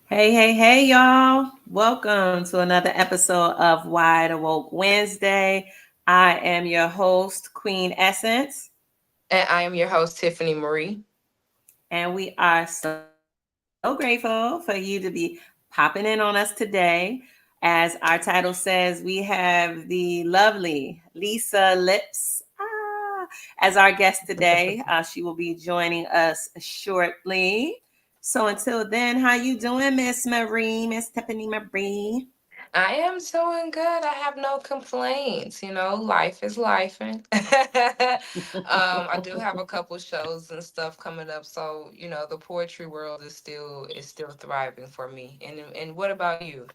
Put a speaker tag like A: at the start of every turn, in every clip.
A: Hey, y'all. Welcome to another episode of Wide Awoke Wednesday. I am your host, Queen Essence,
B: And I am your host, Tiffany Marie.
A: and we are so grateful for you to be popping in on us today. As our title says, we have the lovely Lisa Lips as our guest today. She will be joining us shortly. So until then, how you doing, Miss Marie, Miss Tiffany Marie?
B: I am doing good. I have no complaints. Life is life. I do have a couple shows and stuff coming up, so the poetry world is still thriving for me. And what about you?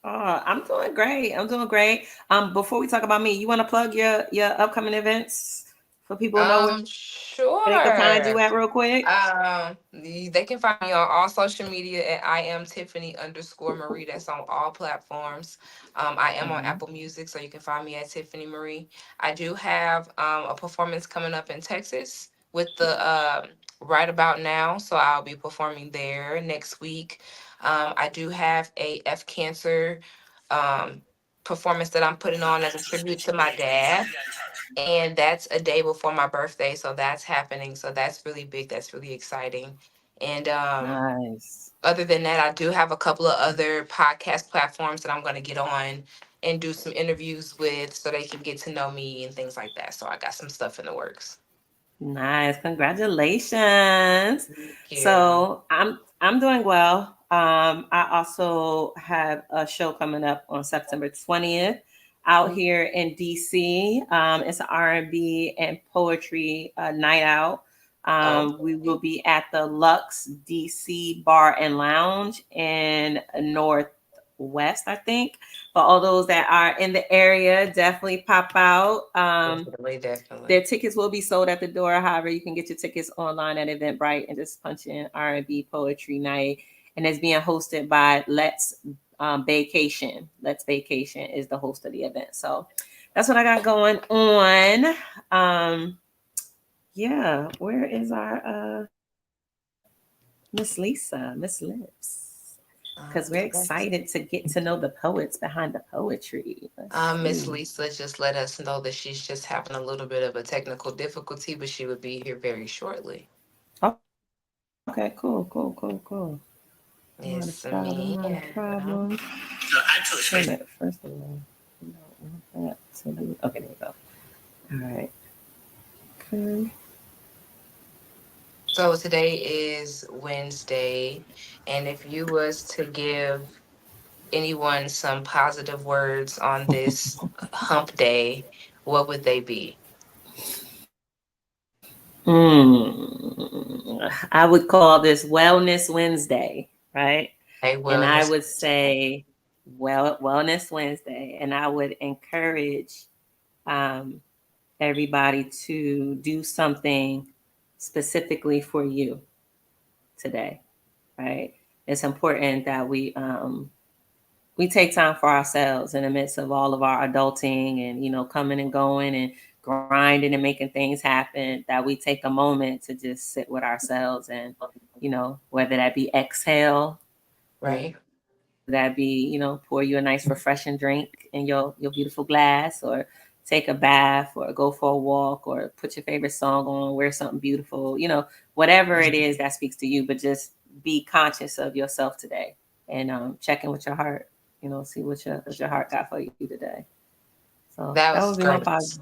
A: Oh, I'm doing great. I'm doing great. Before we talk about me, you want to plug your upcoming events for people to know where they can find you at real quick?
B: Sure. They can find me on all social media at I am Tiffany underscore Marie. That's on all platforms. I am on
A: Mhm.
B: Apple Music, so you can find me at Tiffany Marie. I do have a performance coming up in Texas with the Right About Now, so I'll be performing there next week. I do have a F Cancer um, performance that I'm putting on as a tribute to my dad, and that's a day before my birthday, so that's happening, so that's really big, that's really exciting. And
A: Nice.
B: other than that, I do have a couple of other podcast platforms that I'm going to get on and do some interviews with so they can get to know me and things like that, so I got some stuff in the works.
A: Nice. Congratulations.
B: Thank you.
A: So I'm doing well. I also have a show coming up on September 20th out here in DC. It's an R&B and poetry night out. We will
B: Okay.
A: be at the Lux DC Bar and Lounge in Northwest, I think. For all those that are in the area, definitely pop out.
B: Definitely,
A: Their
B: definitely.
A: tickets will be sold at the door. However, you can get your tickets online at Eventbrite and just punch in R&B Poetry Night. And it's being hosted by Let's Vacation. Let's Vacation is the host of the event. So that's what I got going on. Yeah, where is our Miss Lisa, Miss Lips? Because we're excited to get to know the poets behind the poetry. Let's see.
B: Miss Lisa just let us know that she's just having a little bit of a technical difficulty, but she would be here very shortly.
A: Okay, cool. Not a problem,
B: Yes,
A: not a problem.
B: ma'am.
A: Wait a minute, first of all, you don't want that to be. Okay, there you go. All right. Okay.
B: So today is Wednesday, and if you was to give anyone some positive words on this hump day, what would they be?
A: I would call this Wellness Wednesday, right?
B: A
A: And I
B: wellness.
A: would say, well, Wellness Wednesday, and I would encourage um, everybody to do something specifically for you today, right? It's important that we take time for ourselves in the midst of all of our adulting and coming and going and grinding and making things happen, that we take a moment to just sit with ourselves and whether that be exhale, whether
B: Right.
A: that be pour you a nice refreshing drink in your beautiful glass, or take a bath or go for a walk or put your favorite song on, wear something beautiful, whatever it is that speaks to you, but just be conscious of yourself today and check in with your heart, see what your heart got for you today. So that
B: That
A: would be
B: was
A: my positive.
B: great.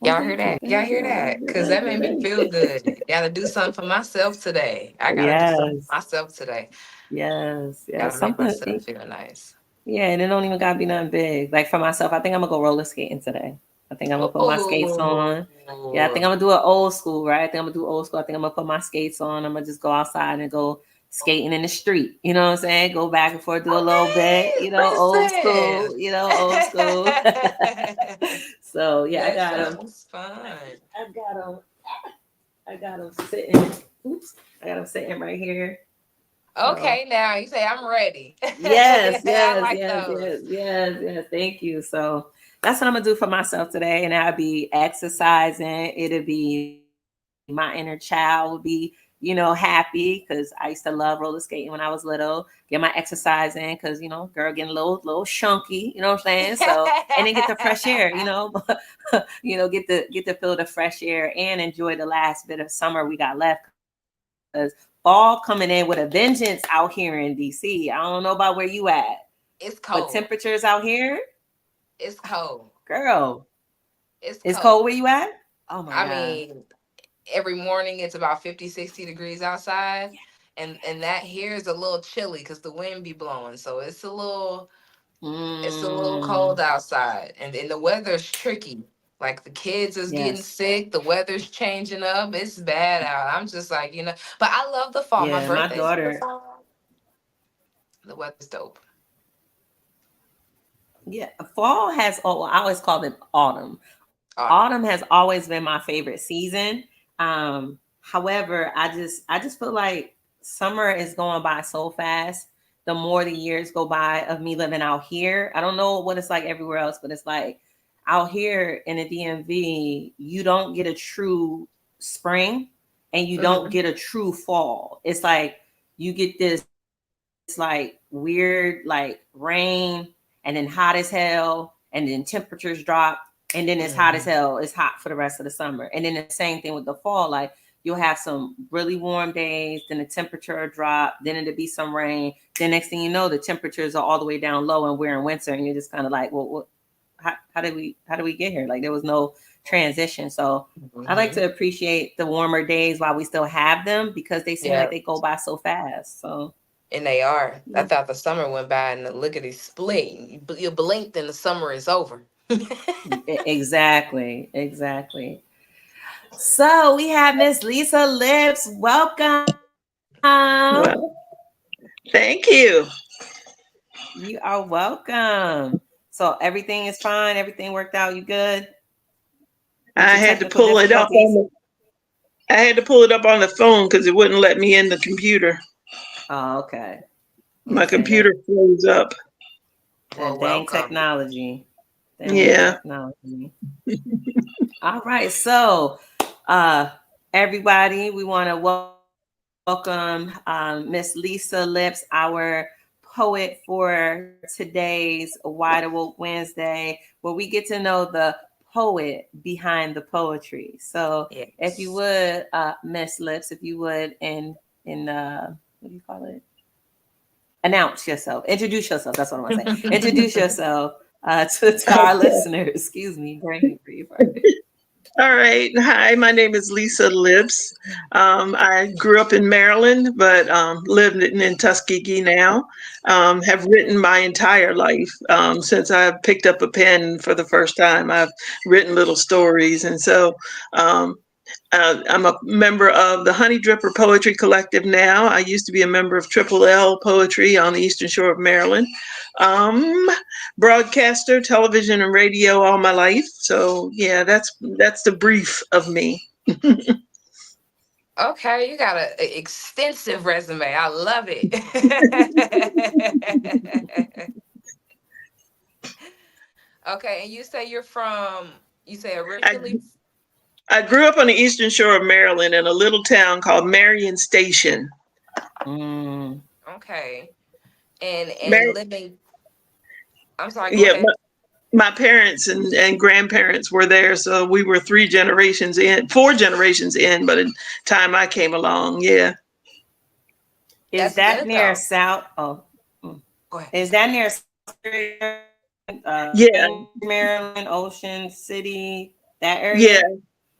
A: Well,
B: Y'all
A: thank
B: hear
A: you,
B: that?
A: thank
B: Y'all
A: you.
B: hear that? Because that made me feel good. Gotta do something for myself today. I gotta do something
A: Yes,
B: for myself today.
A: yes.
B: Gotta make
A: Something.
B: myself feel nice.
A: Yeah, and it don't even gotta be nothing big. Like for myself, I think I'm gonna go roller skating today. I think I'm gonna put my skates on. Yeah, I think
B: Oh,
A: I'm gonna do it old school, right? I think I'm gonna do old school. I think I'm gonna put my skates on. I'm gonna just go outside and go skating in the street. You know what I'm saying? Go back and forth, do a little bit.
B: okay.
A: Old
B: Listen.
A: school. Old school. So yeah, I
B: That
A: got them.
B: sounds fun.
A: I got them. I got them sitting. Oops. I got them sitting right here. So
B: Okay, now you say I'm ready.
A: yes,
B: I
A: yes,
B: like
A: yes, yes,
B: those.
A: yes, yes. Thank you. So that's what I'm gonna do for myself today, and I'll be exercising. It'll be my inner child will be happy because I used to love roller skating when I was little. Get my exercise in because girl getting a little chunky. You know what I'm saying? So and then get the fresh air. Get to feel the fresh air and enjoy the last bit of summer we got left because fall coming in with a vengeance out here in DC. I don't know about where you at, but
B: It's
A: temperatures
B: cold.
A: out here,
B: It's cold.
A: girl,
B: It's
A: it's cold
B: cold.
A: where you at. Oh my
B: I
A: god.
B: mean, every morning it's about 50, 60 degrees outside. And that here is a little chilly because the wind be blowing. So it's a little
A: Mm,
B: cold outside. And the weather's tricky. Like the kids is getting
A: yes.
B: sick, the weather's changing up. It's bad out. I'm just like, but I love the fall. My
A: Yeah, my
B: birthday's in the
A: daughter.
B: fall. The weather's dope.
A: Yeah, fall has. Oh, I always call it autumn. Autumn
B: Autumn.
A: has always been my favorite season. However, I just feel like summer is going by so fast. The more the years go by of me living out here, I don't know what it's like everywhere else, but it's like out here in the DMV, you don't get a true spring and you don't
B: Hmm.
A: get a true fall. It's like you get this weird rain and then hot as hell and then temperatures drop and then it's hot as
B: Hmm.
A: hell. It's hot for the rest of the summer. And then the same thing with the fall. Like you'll have some really warm days, then the temperature will drop, then it'll be some rain. Then next thing you know, the temperatures are all the way down low and we're in winter and you're just kind of like, well, how did we get here? Like there was no transition. So I like
B: Hmm.
A: to appreciate the warmer days while we still have them because they seem like
B: Yeah.
A: they go by so fast. So
B: And they are. I
A: yeah.
B: thought the summer went by and look at it split. You blinked and the summer is over.
A: Exactly, exactly. So we have Miss Lisa Lips. Welcome.
C: Well, thank you.
A: You are welcome. So everything is fine. Everything worked out. You good with your
C: I had to
A: technical
C: pull it up
A: difficulties?
C: on I had to pull it up on the phone because it wouldn't let me in the computer.
A: Oh, okay.
C: My
A: Okay. That
C: computer froze up.
B: Well,
A: that dang
B: welcome.
A: technology. Dang
C: Yeah.
A: technology. All right. So everybody, we want to welcome Miss Lisa Lips, our poet for today's Wide Awoke Wednesday, where we get to know the poet behind the poetry. So, if you
B: Yes.
A: would, Miss Lips, if you would, in what do you call it? Announce yourself, introduce yourself. That's what I want to say. Introduce yourself to our listeners. Excuse me, brain free.
C: All right. Hi, my name is Lisa Lips. I grew up in Maryland, but lived in Tuskegee now. Have written my entire life since I picked up a pen for the first time. I've written little stories, and so um, I'm a member of the Honey Dripper Poetry Collective now. I used to be a member of Triple L Poetry on the Eastern Shore of Maryland. Um, Broadcaster, television, and radio all my life. So yeah, that's the brief of me.
B: Okay, you got a extensive resume. I love it. Okay, and you say
C: I
B: originally.
C: I grew up on the Eastern Shore of Maryland in a little town called Marion Station.
A: Mm.
B: Okay, and
C: Mar-
B: living. I'm sorry. Go
C: yeah,
B: ahead.
C: my parents and grandparents were there, so we were 3 generations in, 4 generations in by the time I came along. Yeah,
A: Is
B: That's
A: that
B: good
A: near
B: though.
A: South? Oh, mm.
B: Go ahead.
A: Is that near
C: yeah,
A: Queens, Maryland, Ocean City, that
C: yeah,
A: area?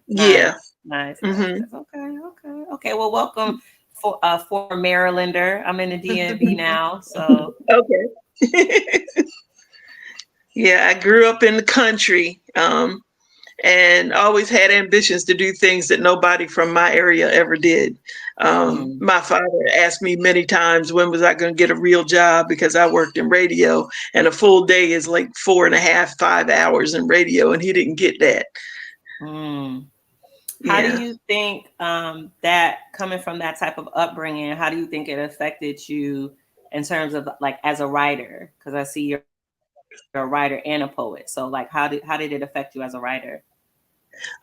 C: yeah.
A: Nice, nice, nice.
C: Hmm.
A: That's okay, okay, okay. Well, welcome for former Marylander. I'm in the DMV now, so
C: Okay. Yeah, I grew up in the country, and always had ambitions to do things that nobody from my area ever did.
A: mm,
C: My father asked me many times when was I going to get a real job because I worked in radio, and a full day is like 4.5, 5 hours in radio, and he didn't get that.
A: mm. How do
C: Yeah.
A: you think that coming from that type of upbringing? How do you think it affected you in terms of like as a writer? Because I see you're a writer and a poet. So like, how did it affect you as a writer?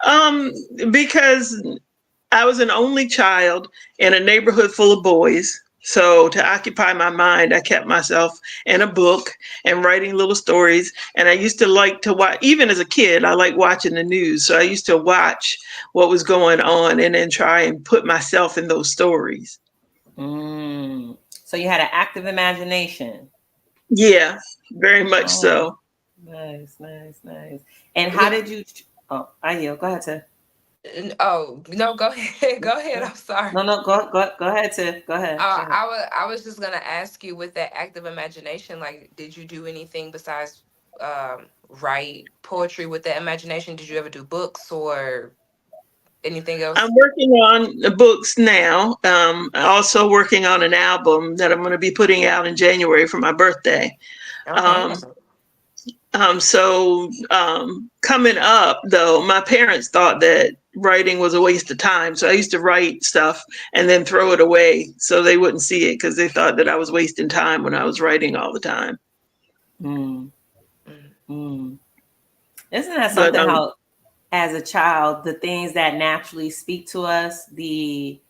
C: Um, because I was an only child in a neighborhood full of boys. So to occupy my mind, I kept myself in a book and writing little stories. And I used to like to watch, even as a kid, I liked watching the news. So I used to watch what was going on and then try and put myself in those stories.
A: Mm. So you had an active imagination.
C: Yeah, very much
A: Oh,
C: so.
A: nice, nice, nice. And how
B: With
A: did you? Oh, I yield. Go ahead, Tiff.
B: oh no, go ahead, go ahead. I'm sorry.
A: No, no, go ahead, Tiff. Go ahead, go ahead.
B: I was just gonna ask you with that active imagination, like, did you do anything besides write poetry with that imagination? Did you ever do books or anything
C: I'm
B: else?
C: working on the books now. Also working on an album that I'm going to be putting out in January for my birthday.
B: Okay.
C: Um, Coming up though, my parents thought that writing was a waste of time. So I used to write stuff and then throw it away so they wouldn't see it because they thought that I was wasting time when I was writing all the time.
A: Mm,
B: Mm.
A: mm. Isn't that
C: But
A: something? How as a child, the things that naturally speak to us, the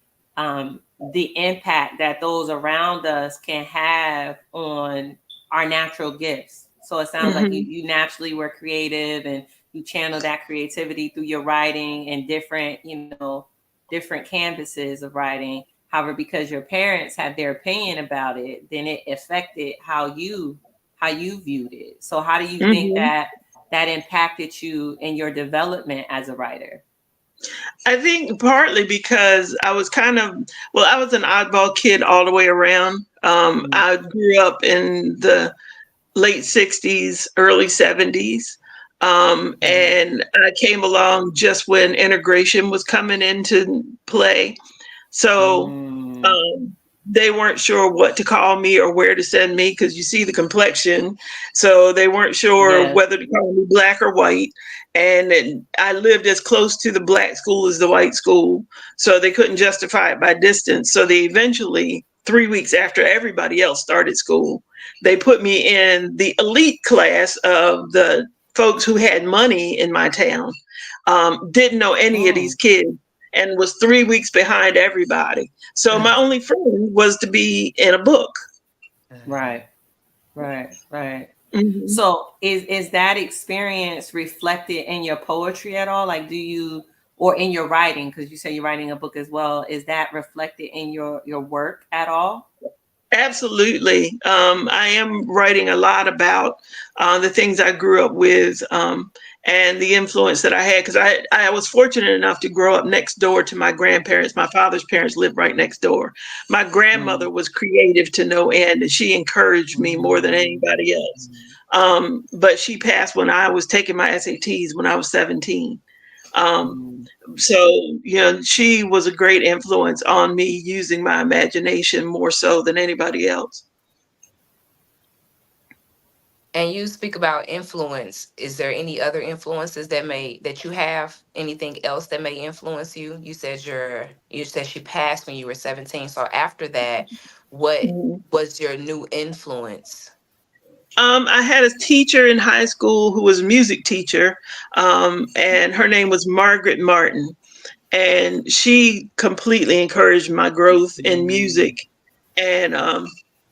A: impact that those around us can have on our natural gifts. So it sounds like
C: mhm,
A: you naturally were creative and you channel that creativity through your writing and different, different canvases of writing. However, because your parents had their opinion about it, then it affected how you viewed it. So how do you think
C: mhm.
A: that impacted you in your development as a writer?
C: I think partly because I was well, I was an oddball kid all the way around.
A: Mm,
C: I grew up in the late 60s, early 70s.
A: mm,
C: And I came along just when integration was coming into play. So
A: mm.
C: um, they weren't sure what to call me or where to send me because you see the complexion. So they weren't sure
A: Yes.
C: whether to call me black or white. I lived as close to the black school as the white school. So they couldn't justify it by distance. So they eventually, 3 weeks after everybody else started school, they put me in the elite class of the folks who had money in my town. Didn't know any of these
A: Mm.
C: kids and was 3 weeks behind everybody. So my only friend was to be in a book.
A: Right. Right. Right.
C: Hmm.
A: So is that experience reflected in your poetry at all? Like, do you, or in your writing? Because you say you're writing a book as well. Is that reflected in your work at all?
C: Absolutely. I am writing a lot about the things I grew up with and the influence that I had because I was fortunate enough to grow up next door to my grandparents. My father's parents lived right next door. My grandmother
A: Mm,
C: was creative to no end and she encouraged me more than
A: mm,
C: anybody else. But she passed when I was taking my SATs when I was 17. Um,
A: mm.
C: so, she was a great influence on me using my imagination more so than anybody else.
B: And you speak about influence. Is there any other influences that you have? Anything else that may influence you? You said she passed when you were 17. So after that, what
C: Mhm.
B: was your new influence?
C: I had a teacher in high school who was a music teacher, and her name was Margaret Martin. And she completely encouraged my growth in
A: Mm.
C: music and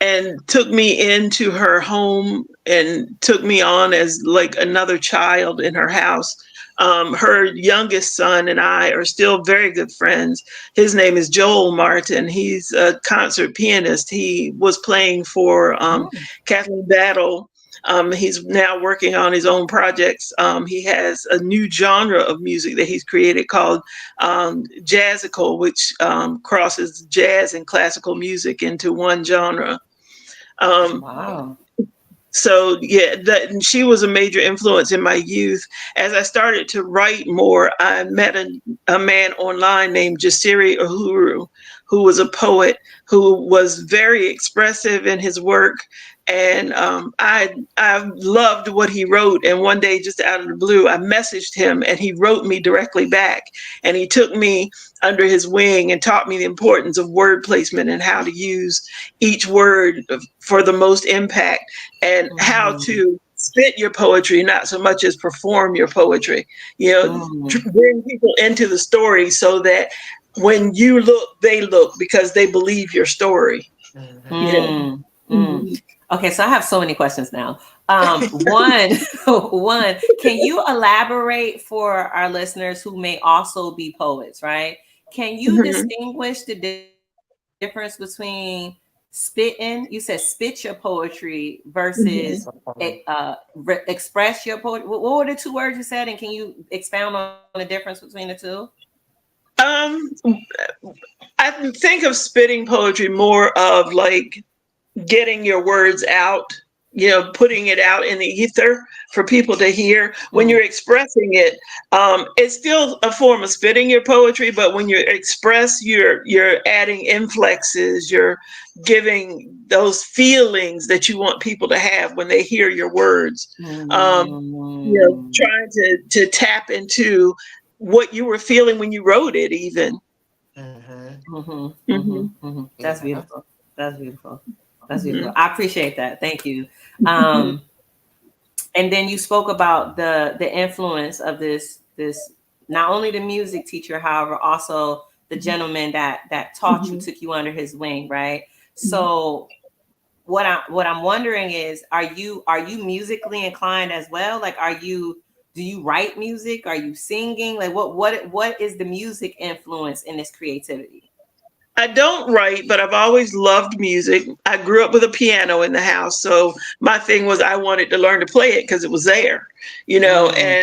C: and took me into her home and took me on as like another child in her house. Her youngest son and I are still very good friends. His name is Joel Martin. He's a concert pianist. He was playing for
A: Mm.
C: Kathleen Battle. He's now working on his own projects. He has a new genre of music that he's created called jazzical, which crosses jazz and classical music into one genre. Um,
A: Wow.
C: so yeah, she was a major influence in my youth. As I started to write more, I met a man online named Jasiri Uhuru, who was a poet who was very expressive in his work. And I loved what he wrote. And one day, just out of the blue, I messaged him, and he wrote me directly back. And he took me under his wing and taught me the importance of word placement and how to use each word for the most impact and how
A: Mm,
C: to spit your poetry, not so much as perform your poetry. You know,
A: mm,
C: bring people into the story so that when you look, they look because they believe your story. You
B: Mm-hmm.
C: know.
A: Mm, mm.
C: Mhm.
A: Okay, so I have so many questions now. One, one, can you elaborate for our listeners who may also be poets, right? Can you
C: Mhm.
A: distinguish the difference between spitting? You said spit your poetry versus
C: Mhm.
A: express your poetry. What were the two words you said? And can you expound on the difference between the two?
C: Um, I think of spitting poetry more of like getting your words out, putting it out in the ether for people to hear. When
A: Mm,
C: you're expressing it, it's still a form of spitting your poetry, but when you express, you're adding inflexes, you're giving those feelings that you want people to have when they hear your words.
A: mm,
C: Trying to tap into what you were feeling when you wrote it, even.
B: Mm-hmm.
C: Hmm.
A: That's
B: Yeah.
A: beautiful. That's beautiful. That's beautiful.
C: Hmm.
A: I appreciate that. Thank you. Um, and then you spoke about the influence of this not only the music teacher, however, also the gentleman that taught you,
C: Hmm.
A: took you under his wing, right? So what I'm wondering is, are you musically inclined as well? Like, do you write music? Are you singing? Like, what is the music influence in this creativity?
C: I don't write, but I've always loved music. I grew up with a piano in the house, so my thing was I wanted to learn to play it because it was there,
A: Mm,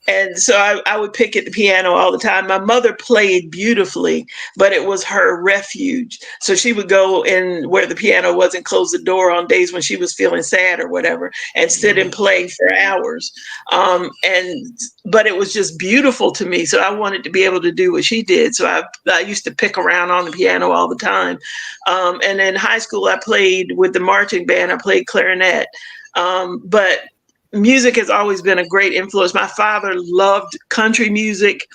C: and so I would pick at the piano all the time. My mother played beautifully, but it was her refuge. So she would go in where the piano was and close the door on days when she was feeling sad or whatever, and sit and play for hours. And but it was just beautiful to me. So I wanted to be able to do what she did. So I used to pick around on the piano all the time. And in high school, I played with the marching band. I played clarinet. But music has always been a great influence. My father loved country music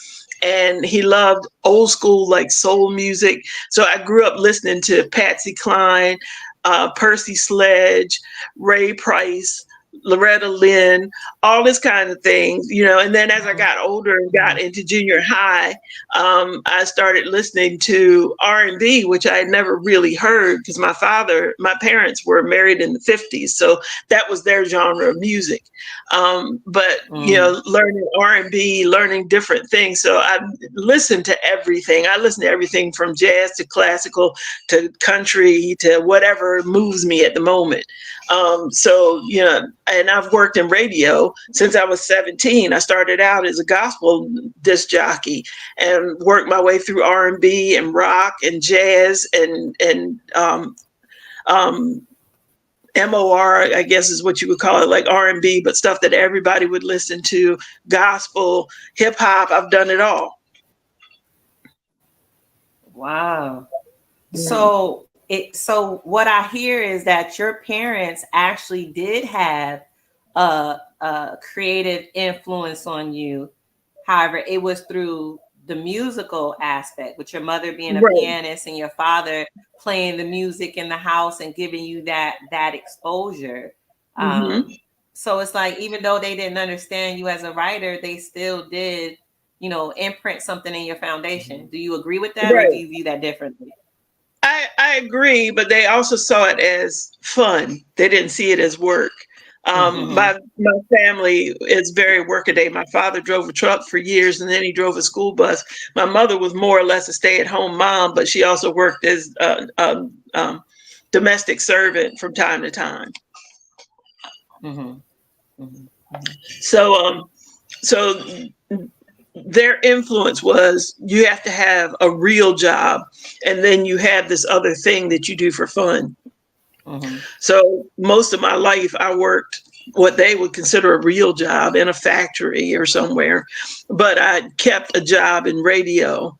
C: and he loved old school like soul music. So I grew up listening to Patsy Cline, Percy Sledge, Ray Price, Loretta Lynn, all this kind of things, And then as I
A: mhm,
C: got older and got
A: mhm,
C: into junior high, I started listening to R&B, which I had never really heard because my parents were married in the 50s, so that was their genre of music. But
A: mm,
C: learning R&B, learning different things. So I listen to everything. I listen to everything from jazz to classical to country to whatever moves me at the moment. So and I've worked in radio since I was 17. I started out as a gospel disc jockey and worked my way through R&B and rock and jazz and um, MOR, I guess is what you would call it, like R&B, but stuff that everybody would listen to, gospel, hip hop. I've done it all.
A: wow.
C: Mhm.
A: So what I hear is that your parents actually did have a creative influence on you. However, it was through the musical aspect, with your mother being a
C: Right.
A: pianist and your father playing the music in the house and giving you that exposure.
C: Hmm.
A: Um, so it's like, even though they didn't understand you as a writer, they still did, imprint something in your foundation. Do you agree with that, or do
C: Right.
A: you view that differently?
C: I agree, but they also saw it as fun. They didn't see it as work.
A: Mm-hmm.
C: My family is very workaday. My father drove a truck for years, and then he drove a school bus. My mother was more or less a stay-at-home mom, but she also worked as a domestic servant from time to time.
A: Mm-hmm. Mm-hmm. Mm-hmm.
C: So so their influence was you have to have a real job, and then you have this other thing that you do for fun.
A: Mm-hmm.
C: So most of my life, I worked what they would consider a real job in a factory or somewhere, but I kept a job in radio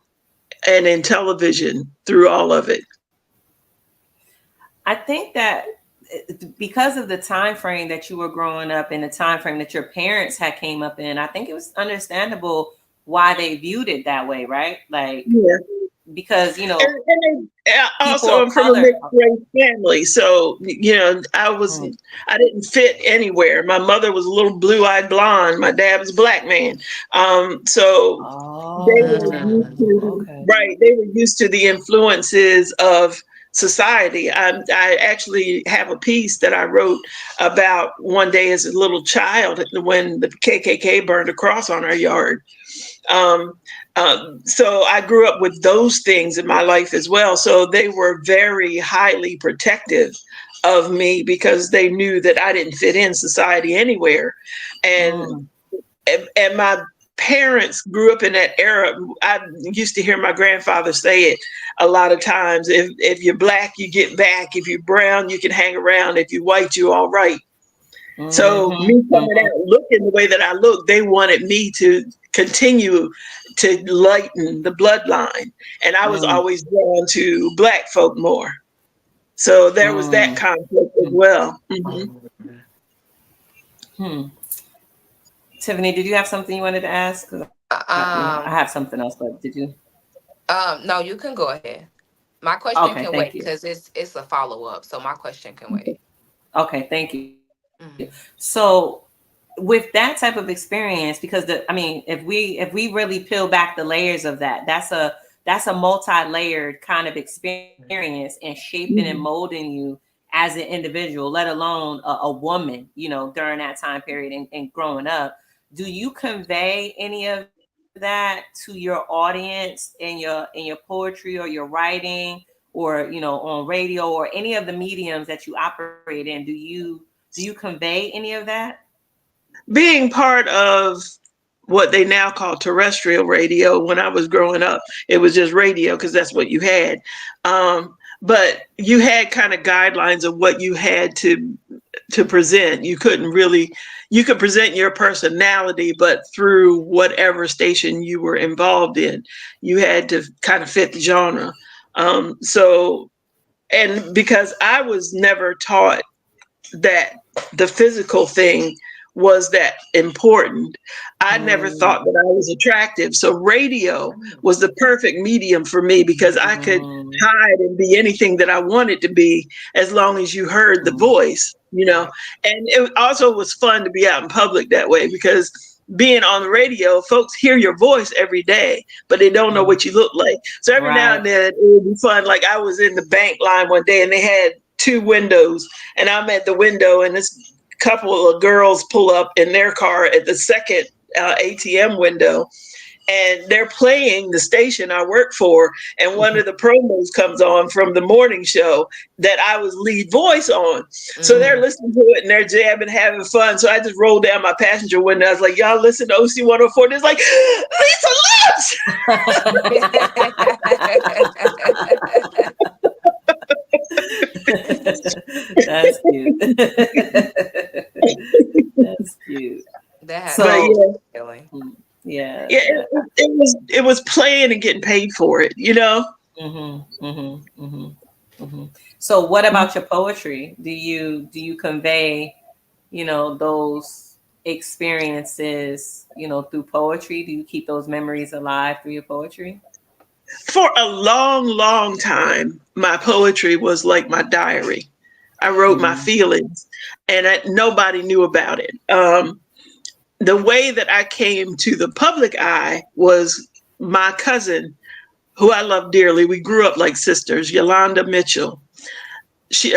C: and in television through all of it.
A: I think that because of the time frame that you were growing up and the time frame that your parents had came up in, I think it was understandable why they viewed it that way, right? Like,
C: Yeah.
A: because
C: And
A: people
C: also,
A: of
C: I'm from a
A: color.
C: mixed race family, so
A: Mm,
C: I didn't fit anywhere. My mother was a little blue-eyed blonde. My dad was a black man. So they were used
A: oh,
C: to
A: okay.
C: right. They were used to the influences of society. I actually have a piece that I wrote about one day as a little child when the KKK burned a cross on our yard. Um, so I grew up with those things in my life as well. So they were very highly protective of me because they knew that I didn't fit in society anywhere. And
A: Mm,
C: and my parents grew up in that era. I used to hear my grandfather say it a lot of times. If you're black, you get back. If you're brown, you can hang around. If you're white, you all right. So
A: mm-hmm,
C: me coming
A: mm-hmm,
C: out looking the way that I look, they wanted me to continue to lighten the bloodline. And I was
A: mm,
C: always drawn to black folk more. So there was that
A: mm,
C: conflict as
A: mm.
C: well. Hmm.
A: Hmm. Tiffany, did you have something you wanted to ask? 'Cause I have
B: Um,
A: something else, but did you?
B: no, you can go ahead. My question
A: Okay,
B: can
A: thank
B: wait
A: you.
B: because it's a follow up, so my question can wait.
A: Okay, thank you.
B: Mm-hmm.
A: So with that type of experience, because if we really peel back the layers of that, that's a multi-layered kind of experience and shaping and
C: Hmm.
A: molding you as an individual, let alone a woman, during that time period and growing up. Do you convey any of that to your audience in your poetry or your writing, or on radio or any of the mediums that you operate in? Do you convey any of that?
C: Being part of what they now call terrestrial radio, when I was growing up, it was just radio because that's what you had. But you had kind of guidelines of what you had to present. You couldn't really, you could present your personality, but through whatever station you were involved in, you had to kind of fit the genre. So, and because I was never taught that the physical thing was that important. I never
A: Mm,
C: thought that I was attractive. So radio was the perfect medium for me because I could
A: mm,
C: hide and be anything that I wanted to be as long as you heard the
A: mm,
C: voice.
B: Right.
C: And it also was fun to be out in public that way because being on the radio, folks hear your voice every day, but they don't know
A: mm.
C: what you look like. So every now
A: Right.
C: and then it would be fun. Like I was in the bank line one day and they had two windows and I'm at the window, and this couple of girls pull up in their car at the second ATM window, and they're playing the station I work for, and one of the promos comes on from the morning show that I was lead voice on. So they're
B: Mm-hmm.
C: listening to it and they're jamming, having fun. So I just rolled down my passenger window. I was like, "Y'all listen to OC 104." And it's like, Lisa Lips!
A: That's cute. That's cute.
B: That had to
C: But
B: be
A: So,
C: yeah,
B: feeling.
A: yeah,
C: yeah,
A: that.
C: it was playing and getting paid for it.
A: Mm-hmm, mm-hmm, mm-hmm, mm-hmm. So, what about your poetry? Do you convey, those experiences, through poetry? Do you keep those memories alive through your poetry?
C: For a long, long time, my poetry was like my diary. I wrote my
A: Mm,
C: feelings, and nobody knew about it. The way that I came to the public eye was my cousin, who I love dearly. We grew up like sisters, Yolanda Mitchell.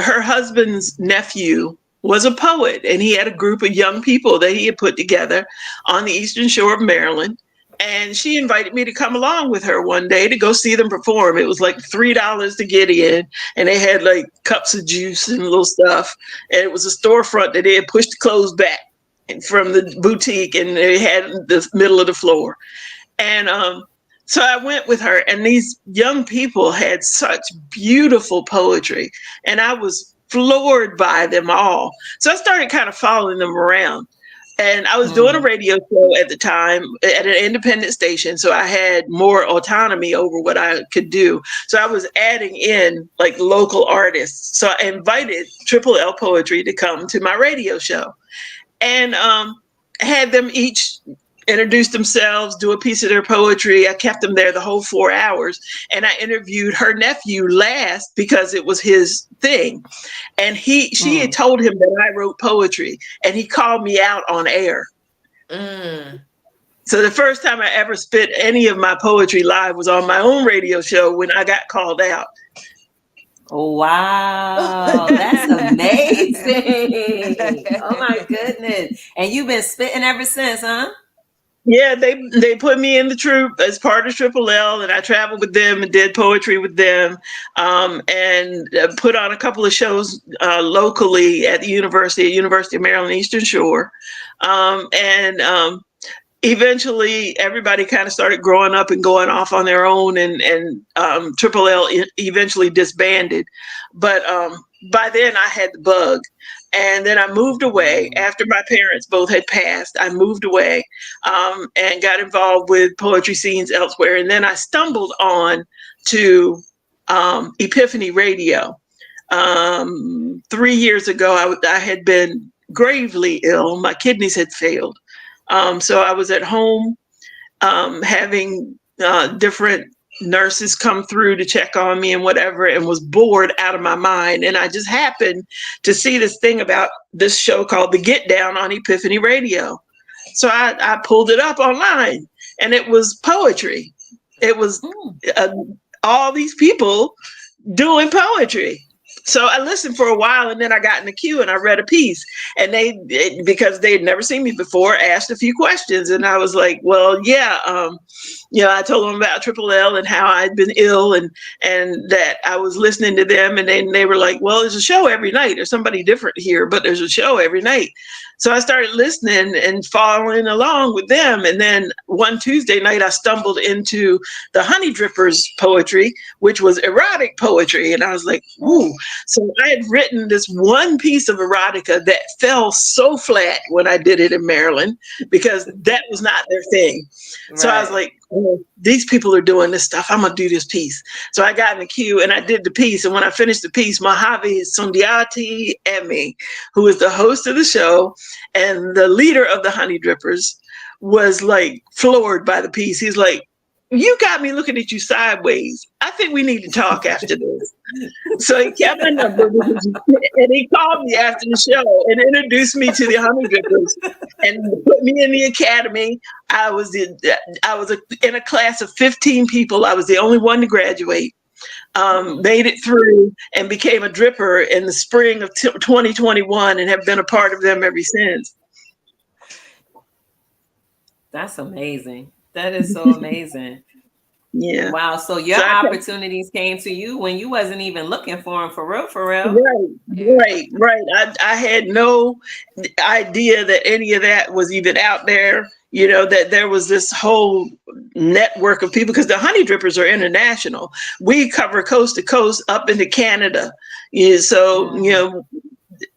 C: Her husband's nephew was a poet, and he had a group of young people that he had put together on the eastern shore of Maryland. And she invited me to come along with her one day to go see them perform. It was like $3 to get in, and they had like cups of juice and little stuff. And it was a storefront that they had pushed the clothes back from the boutique, and they had the middle of the floor. And so I went with her, and these young people had such beautiful poetry, and I was floored by them all. So I started kind of following them around. And I was doing a
A: mm,
C: radio show at the time at an independent station, so I had more autonomy over what I could do. So I was adding in like local artists. So I invited Triple L Poetry to come to my radio show, and had them each introduce themselves, do a piece of their poetry. I kept them there the whole 4 hours. And I interviewed her nephew last because it was his thing. And she had
A: Mm.
C: told him that I wrote poetry, and he called me out on air.
B: Mm.
C: So the first time I ever spit any of my poetry live was on my own radio show when I got called out.
A: Wow, that's amazing. Oh my goodness. And you've been spitting ever since, huh?
C: Yeah, they put me in the troupe as part of Triple L, and I traveled with them and did poetry with them, and put on a couple of shows locally at the University of Maryland Eastern Shore, and eventually everybody kind of started growing up and going off on their own, and Triple L eventually disbanded. But by then I had the bug. And then I moved away after my parents both had passed. I moved away, and got involved with poetry scenes elsewhere. And then I stumbled on to Epiphany Radio. 3 years ago, I had been gravely ill. My kidneys had failed. So I was at home, having different nurses come through to check on me and whatever, and was bored out of my mind. And I just happened to see this thing about this show called The Get Down on Epiphany Radio. So I pulled it up online, and it was poetry. It was uh, all these people doing poetry. So I listened for a while, and then I got in the queue and I read a piece, and because they had never seen me before, asked a few questions, and I was like, well, yeah, I told them about Triple L and how I'd been ill, and that I was listening to them, and then they were like, well, there's a show every night. There's somebody different here, but there's a show every night. So I started listening and following along with them, and then one Tuesday night I stumbled into the Honey Drippers poetry, which was erotic poetry, and I was like, ooh. So I had written this one piece of erotica that fell so flat when I did it in Maryland, because that was not their thing. So I was
A: Right.
C: like, oh, these people are doing this stuff. I'm going to do this piece. So I got in the queue and I did the piece. And when I finished the piece, Mojave Sundiati Emmy, who is the host of the show and the leader of the Honey Drippers, was like floored by the piece. He's like, you got me looking at you sideways. I think we need to talk after this. So he kept my number, and he called me after the show and introduced me to the Honey Drippers and put me in the academy. In a class of 15 people. I was the only one to graduate. Made it through and became a dripper in the spring of 2021, and have been a part of them ever since.
A: That's amazing. That is so amazing.
C: Yeah.
A: Wow. So your
C: So I kept
A: opportunities came to you when you wasn't even looking for them, for real, for real.
C: Right,
B: Yeah.
C: right. I had no idea that any of that was even out there. That there was this whole network of people, because the Honey Drippers are international. We cover coast to coast up into Canada. Yeah, so,
A: Mm.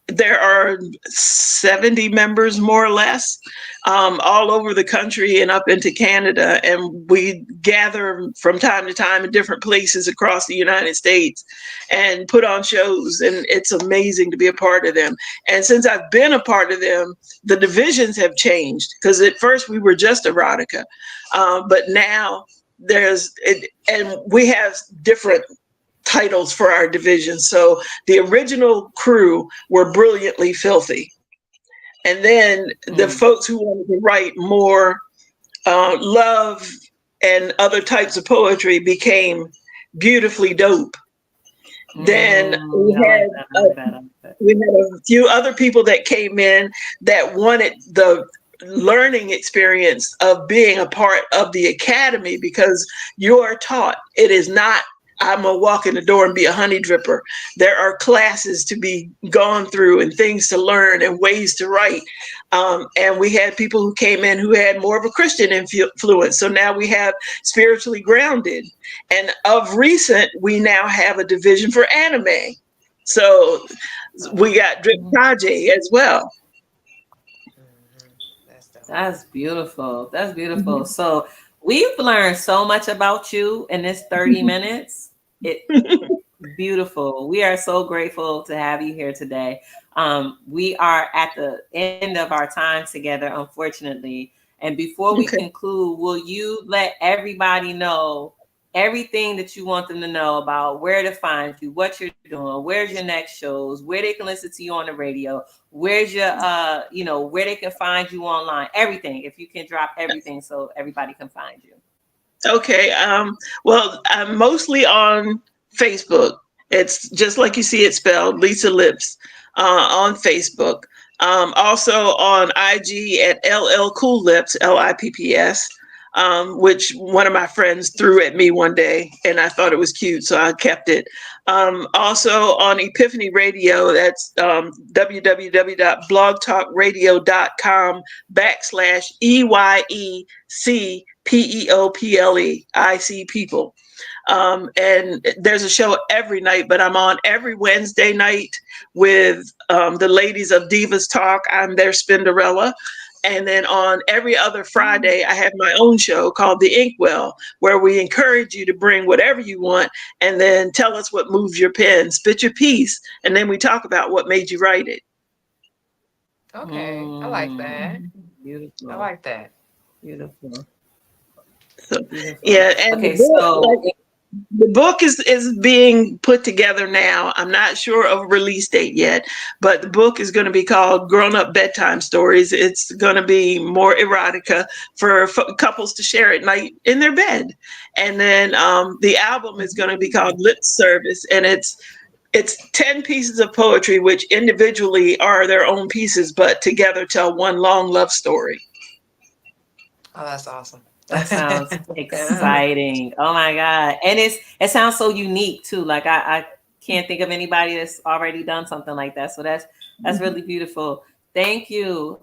C: there are 70 members, more or less, all over the country and up into Canada. And we gather from time to time in different places across the United States and put on shows. And it's amazing to be a part of them. And since I've been a part of them, the divisions have changed, because at first we were just erotica. But now and we have different titles for our division. So the original crew were Brilliantly Filthy. And then the
A: Mm.
C: folks who wanted to write more love and other types of poetry became Beautifully Dope. Then
A: Mm. I like that. I like that. I like that.
C: we had a few other people that came in that wanted the learning experience of being a part of the academy, because you're taught. It is not, I'm gonna walk in the door and be a honey dripper. There are classes to be gone through and things to learn and ways to write. And we had people who came in who had more of a Christian influence. So now we have Spiritually Grounded. And of recent, we now have a division for anime. So we got Drip Kaje as well.
B: That's dope.
A: That's beautiful. That's beautiful.
C: Mhm.
A: So we've learned so much about you in this 30 minutes. It beautiful. We are so grateful to have you here today. We are at the end of our time together, unfortunately. And before we
C: Okay.
A: conclude, will you let everybody know everything that you want them to know about where to find you, what you're doing, where's your next shows, where they can listen to you on the radio, where's your where they can find you online, everything. If you can drop everything so everybody can find you.
C: Okay. Well, I'm mostly on Facebook. It's just like you see it spelled, Lisa Lips, on Facebook. Also on IG at LL Cool Lips, LIPPS, which one of my friends threw at me one day, and I thought it was cute, so I kept it. Also on Epiphany Radio, that's www.blogtalkradio.com/EYECPEOPLEIC people. And there's a show every night, but I'm on every Wednesday night with the ladies of Divas Talk. I'm their Spinderella. And then on every other Friday, I have my own show called The Inkwell, where we encourage you to bring whatever you want and then tell us what moves your pen, spit your piece, and then we talk about what made you write it.
B: Okay, I like
A: Mm,
B: that. I
A: beautiful,
B: like that.
A: beautiful,
C: So,
A: beautiful.
C: yeah, and the
A: Okay,
C: book,
A: so
C: like, the book is being put together now. I'm not sure of a release date yet, but the book is going to be called Grown Up Bedtime Stories. It's going to be more erotica for couples to share at night in their bed. And then the album is going to be called Lip Service, and it's 10 pieces of poetry, which individually are their own pieces, but together tell one long love story.
B: Oh, that's awesome.
A: that sounds
B: Yeah.
A: exciting. Oh my God. And it sounds so unique too. Like I can't think of anybody that's already done something like that. So that's really beautiful. Thank you,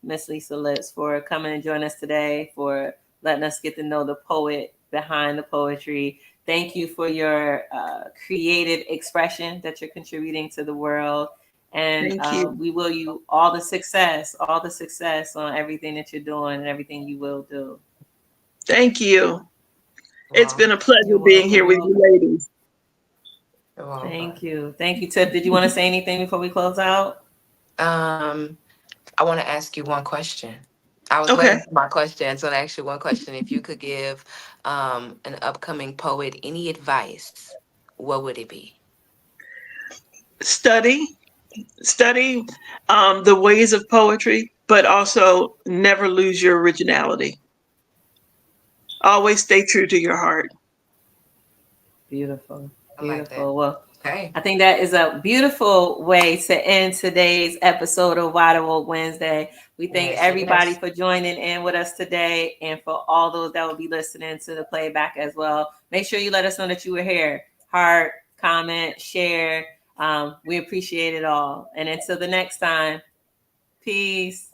A: Miss Lisa Lips, for coming and joining us today, for letting us get to know the poet behind the poetry. Thank you for your creative expression that you're contributing to the world. And
C: Thank you.
A: we will you all the success on everything that you're doing and everything you will do.
C: Thank you. It's
B: Well,
C: been a pleasure
B: you're
C: being
A: You're
C: here
B: welcome.
C: with you
A: welcome.
C: ladies.
B: You're welcome.
A: Thank you. Thank you, Tiff. Did you want to say anything before we close out?
B: Um, I want to ask you one question. I was
C: Okay.
B: waiting for my question, so I ask you one question. If you could give an upcoming poet any advice, what would it be?
C: Study, study the ways of poetry, but also never lose your originality. Always stay true to your heart.
A: Beautiful.
B: I like that.
A: Beautiful. Well,
B: Okay.
A: I think that is a beautiful way to end today's episode of Wide Awoke Wednesday. We thank
B: Yes,
A: everybody
B: yes.
A: for joining in with us today and for all those that will be listening to the playback as well. Make sure you let us know that you were here. Heart, comment, share. We appreciate it all. And until the next time, peace.